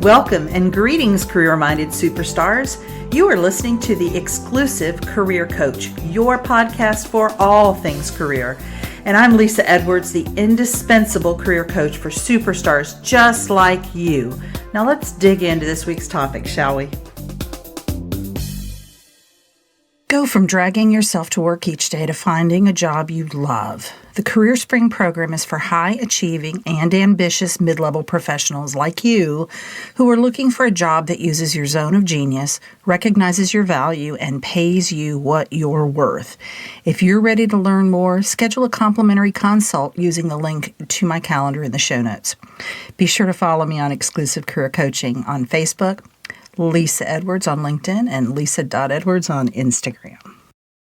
Welcome and greetings, career-minded superstars. You are listening to the exclusive Career Coach, your podcast for all things career. And I'm Lisa Edwards, the indispensable career coach for superstars just like you. Now let's dig into this week's topic, shall we? Go from dragging yourself to work each day to finding a job you love. The Career Spring program is for high-achieving and ambitious mid-level professionals like you who are looking for a job that uses your zone of genius, recognizes your value, and pays you what you're worth. If you're ready to learn more, schedule a complimentary consult using the link to my calendar in the show notes. Be sure to follow me on Exclusive Career Coaching on Facebook, Lisa Edwards on LinkedIn, and Lisa.Edwards on Instagram.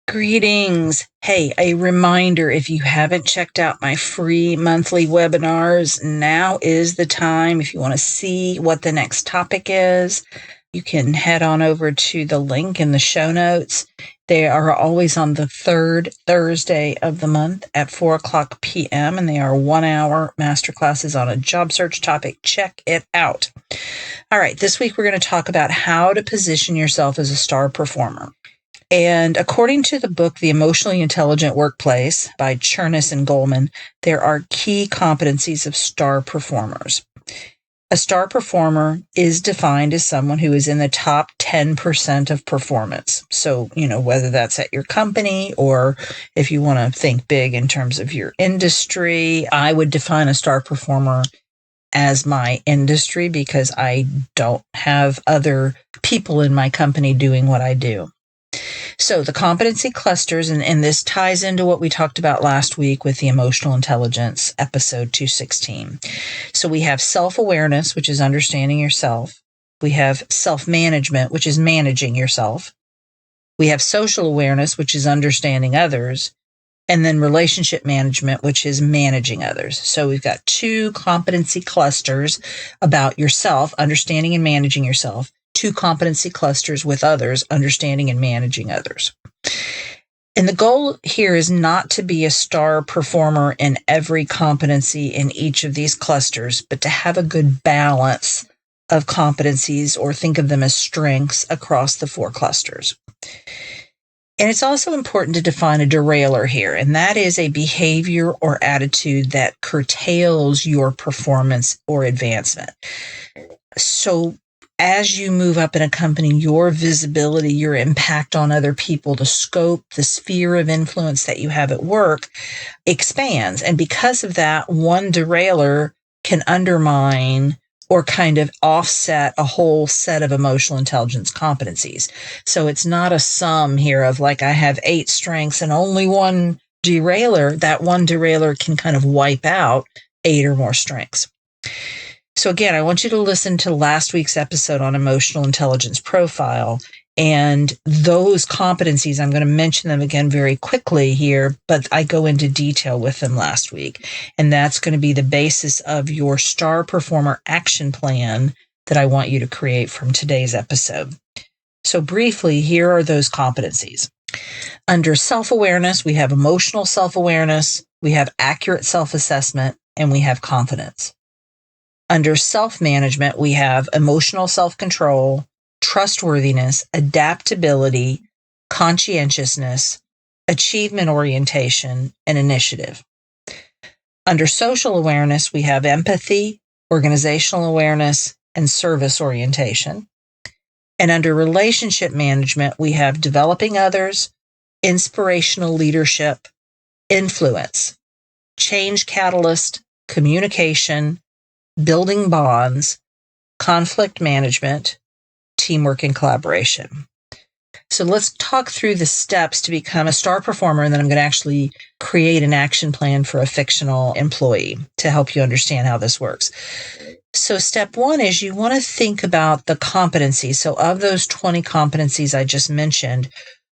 Greetings. Hey, a reminder, if you haven't checked out my free monthly webinars, now is the time. If you want to see what the next topic is, you can head on over to the link in the show notes. They are always on the third Thursday of the month at 4:00 p.m. and they are 1-hour masterclasses on a job search topic. Check it out. All right, this week we're going to talk about how to position yourself as a star performer. And according to the book, The Emotionally Intelligent Workplace by Chernis and Goldman, there are key competencies of star performers. A star performer is defined as someone who is in the top 10% of performance. So, whether that's at your company or if you want to think big in terms of your industry, I would define a star performer as my industry because I don't have other people in my company doing what I do. So the competency clusters, and this ties into what we talked about last week with the emotional intelligence episode 216. So we have self-awareness, which is understanding yourself. We have self-management, which is managing yourself. We have social awareness, which is understanding others. And then relationship management, which is managing others. So we've got two competency clusters about yourself, understanding and managing yourself. Two competency clusters with others, understanding and managing others. And the goal here is not to be a star performer in every competency in each of these clusters, but to have a good balance of competencies, or think of them as strengths, across the four clusters. And it's also important to define a derailer here, and that is a behavior or attitude that curtails your performance or advancement. So as you move up in a company, your visibility, your impact on other people, the scope, the sphere of influence that you have at work expands. And because of that, one derailer can undermine or kind of offset a whole set of emotional intelligence competencies. So it's not a sum here of like, I have 8 strengths and only one derailer. That one derailer can kind of wipe out 8 or more strengths. So again, I want you to listen to last week's episode on emotional intelligence profile, and those competencies, I'm going to mention them again very quickly here, but I go into detail with them last week. And that's going to be the basis of your star performer action plan that I want you to create from today's episode. So briefly, here are those competencies. Under self-awareness, we have emotional self-awareness, we have accurate self-assessment, and we have confidence. Under self-management, we have emotional self-control, trustworthiness, adaptability, conscientiousness, achievement orientation, and initiative. Under social awareness, we have empathy, organizational awareness, and service orientation. And under relationship management, we have developing others, inspirational leadership, influence, change catalyst, communication, building bonds, conflict management, teamwork, and collaboration. So let's talk through the steps to become a star performer, and then I'm going to actually create an action plan for a fictional employee to help you understand how this works. So step 1 is you want to think about the competencies. So of those 20 competencies I just mentioned,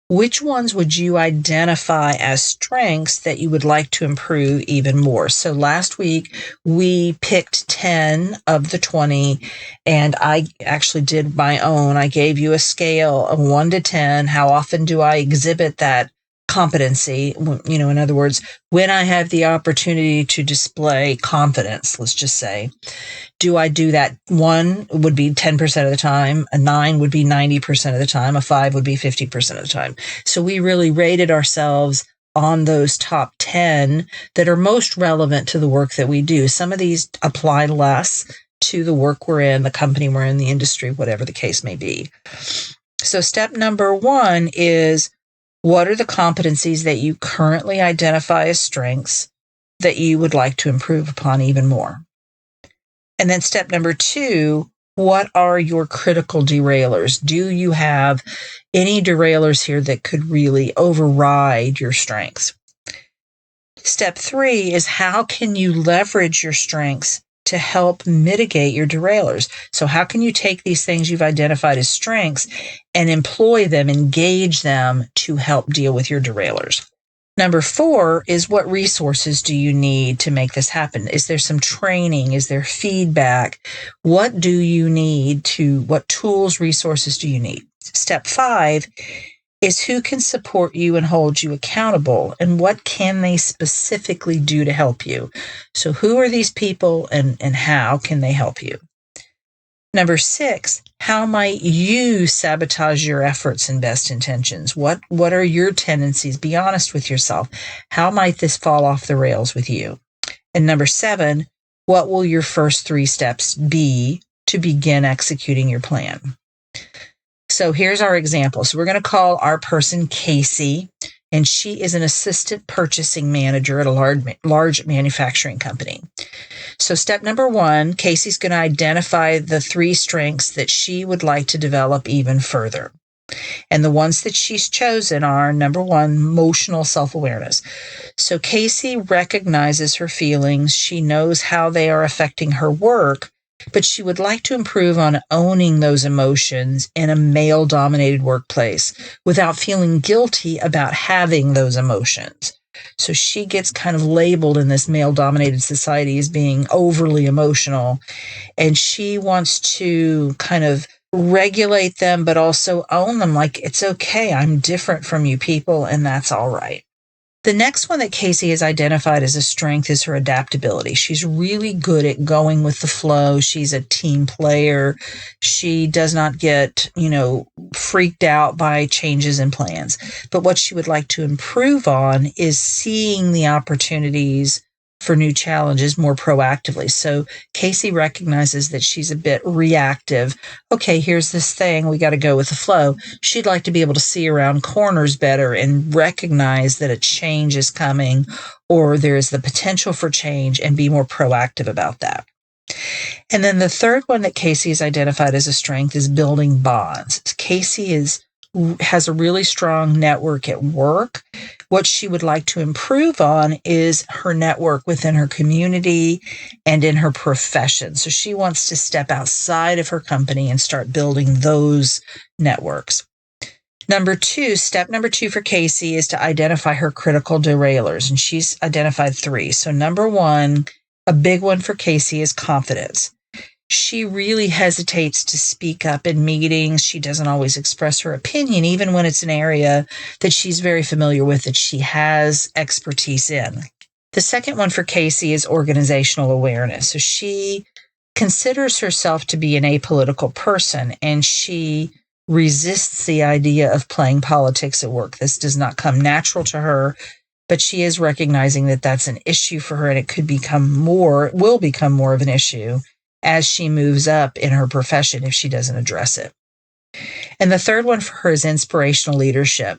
which ones would you identify as strengths that you would like to improve even more? So last week, we picked 10 of the 20, and I actually did my own. I gave you a scale of 1 to 10. How often do I exhibit that competency, in other words, when I have the opportunity to display confidence, let's just say, do I do that? 1 would be 10% of the time, a 9 would be 90% of the time, a 5 would be 50% of the time. So we really rated ourselves on those top 10 that are most relevant to the work that we do. Some of these apply less to the work we're in, the company we're in, the industry, whatever the case may be. So step number 1 is, what are the competencies that you currently identify as strengths that you would like to improve upon even more? And then step number 2, what are your critical derailers? Do you have any derailers here that could really override your strengths? Step 3 is, how can you leverage your strengths to help mitigate your derailers? So how can you take these things you've identified as strengths and employ them, engage them to help deal with your derailers? Number 4 is, what resources do you need to make this happen? Is there some training? Is there feedback? What do you need what tools, resources do you need? Step 5 is, who can support you and hold you accountable, and what can they specifically do to help you? So who are these people and how can they help you? Number 6, how might you sabotage your efforts and best intentions? What are your tendencies? Be honest with yourself. How might this fall off the rails with you? And number 7, what will your first 3 steps be to begin executing your plan? So here's our example. So we're going to call our person Casey, and she is an assistant purchasing manager at a large manufacturing company. So step number 1, Casey's going to identify the 3 strengths that she would like to develop even further. And the ones that she's chosen are, number 1, emotional self-awareness. So Casey recognizes her feelings. She knows how they are affecting her work, but she would like to improve on owning those emotions in a male-dominated workplace without feeling guilty about having those emotions. So she gets kind of labeled in this male-dominated society as being overly emotional, and she wants to kind of regulate them, but also own them. Like, it's okay, I'm different from you people, and that's all right. The next one that Casey has identified as a strength is her adaptability. She's really good at going with the flow. She's a team player. She does not get, freaked out by changes in plans. But what she would like to improve on is seeing the opportunities for new challenges more proactively. So Casey recognizes that she's a bit reactive. Okay, here's this thing, we got to go with the flow. She'd like to be able to see around corners better and recognize that a change is coming, or there is the potential for change, and be more proactive about that. And then the third one that Casey has identified as a strength is building bonds. Casey has a really strong network at work. What she would like to improve on is her network within her community and in her profession. So she wants to step outside of her company and start building those networks. Step number 2 for Casey is to identify her critical derailers, and she's identified 3. So number 1, a big one for Casey, is confidence. She really hesitates to speak up in meetings. She doesn't always express her opinion, even when it's an area that she's very familiar with, that she has expertise in. The second one for Casey is organizational awareness. So she considers herself to be an apolitical person, and she resists the idea of playing politics at work. This does not come natural to her, but she is recognizing that that's an issue for her, and it will become more of an issue as she moves up in her profession if she doesn't address it. And the third one for her is inspirational leadership.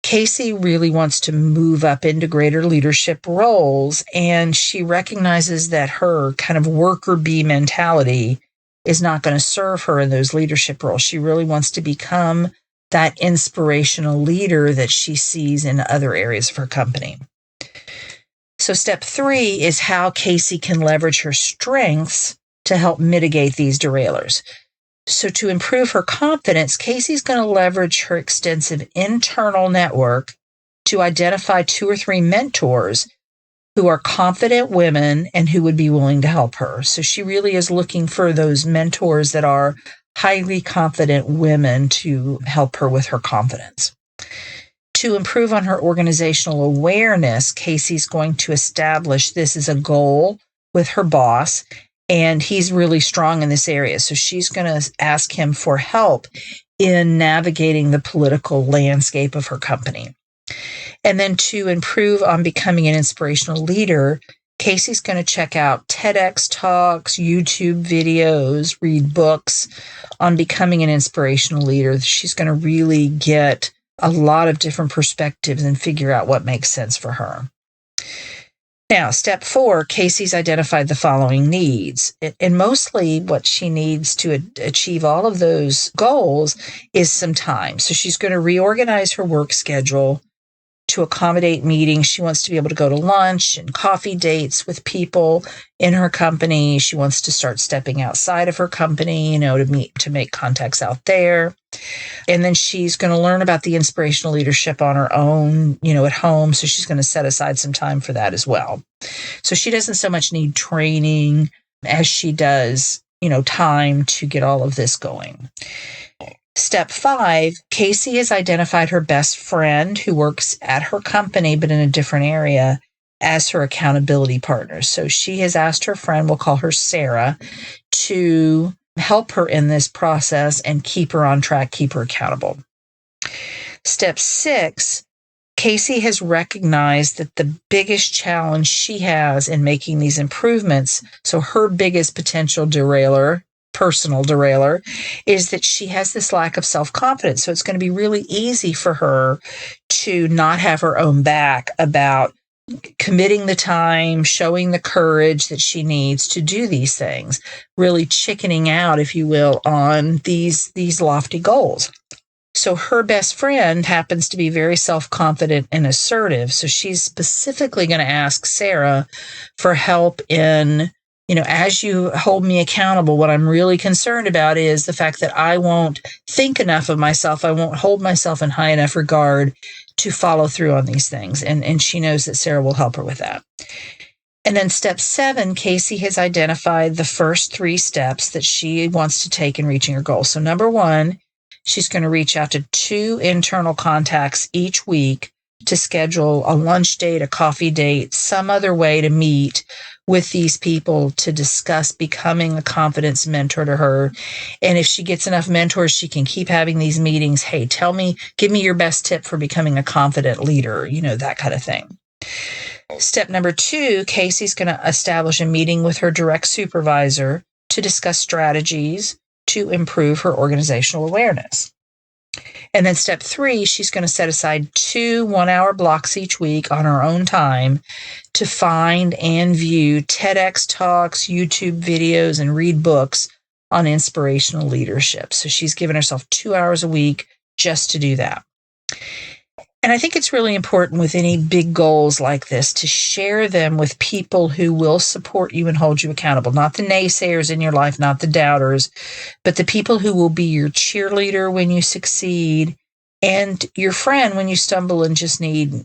Casey really wants to move up into greater leadership roles, and she recognizes that her kind of worker bee mentality is not going to serve her in those leadership roles. She really wants to become that inspirational leader that she sees in other areas of her company. So step 3 is how Casey can leverage her strengths to help mitigate these derailers. So to improve her confidence, Casey's going to leverage her extensive internal network to identify 2 or 3 mentors who are confident women and who would be willing to help her. So she really is looking for those mentors that are highly confident women to help her with her confidence. To improve on her organizational awareness, Casey's going to establish this as a goal with her boss, and he's really strong in this area. So she's going to ask him for help in navigating the political landscape of her company. And then to improve on becoming an inspirational leader, Casey's going to check out TEDx talks, YouTube videos, read books on becoming an inspirational leader. She's going to really get a lot of different perspectives and figure out what makes sense for her. Now, step 4, Casey's identified the following needs. And mostly what she needs to achieve all of those goals is some time. So she's going to reorganize her work schedule to accommodate meetings. She wants to be able to go to lunch and coffee dates with people in her company. She wants to start stepping outside of her company, to make contacts out there. And then she's going to learn about the inspirational leadership on her own, at home. So she's going to set aside some time for that as well. So she doesn't so much need training as she does, time to get all of this going. Step 5, Casey has identified her best friend who works at her company, but in a different area, as her accountability partner. So she has asked her friend, we'll call her Sarah, to help her in this process and keep her on track, keep her accountable. Step 6, Casey has recognized that the biggest challenge she has in making these improvements, so her biggest potential personal derailer, is that she has this lack of self-confidence. So it's going to be really easy for her to not have her own back about committing the time, showing the courage that she needs to do these things, really chickening out, if you will, on these lofty goals. So her best friend happens to be very self-confident and assertive. So she's specifically going to ask Sarah for help in, as you hold me accountable, what I'm really concerned about is the fact that I won't think enough of myself. I won't hold myself in high enough regard to follow through on these things. And she knows that Sarah will help her with that. And then step 7, Casey has identified the first 3 steps that she wants to take in reaching her goal. So number 1, she's going to reach out to 2 internal contacts each week to schedule a lunch date, a coffee date, some other way to meet with these people to discuss becoming a confidence mentor to her. And if she gets enough mentors, she can keep having these meetings. Hey, give me your best tip for becoming a confident leader, that kind of thing. Step number 2, Casey's going to establish a meeting with her direct supervisor to discuss strategies to improve her organizational awareness. And then step 3, she's going to set aside 2 one-hour blocks each week on her own time to find and view TEDx talks, YouTube videos, and read books on inspirational leadership. So she's given herself 2 hours a week just to do that. And I think it's really important with any big goals like this to share them with people who will support you and hold you accountable. Not the naysayers in your life, not the doubters, but the people who will be your cheerleader when you succeed and your friend when you stumble and just need,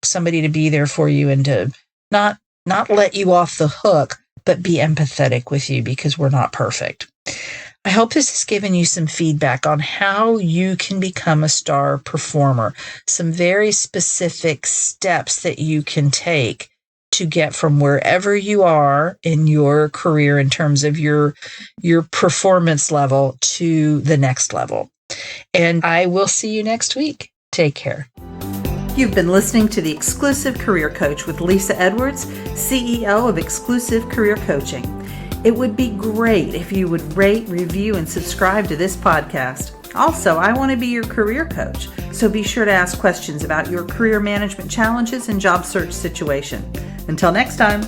somebody to be there for you and to not let you off the hook, but be empathetic with you because we're not perfect. I hope this has given you some feedback on how you can become a star performer, some very specific steps that you can take to get from wherever you are in your career in terms of your performance level to the next level. And I will see you next week. Take care. You've been listening to The Exclusive Career Coach with Lisa Edwards, CEO of Exclusive Career Coaching. It would be great if you would rate, review, and subscribe to this podcast. Also, I want to be your career coach, so be sure to ask questions about your career management challenges and job search situation. Until next time.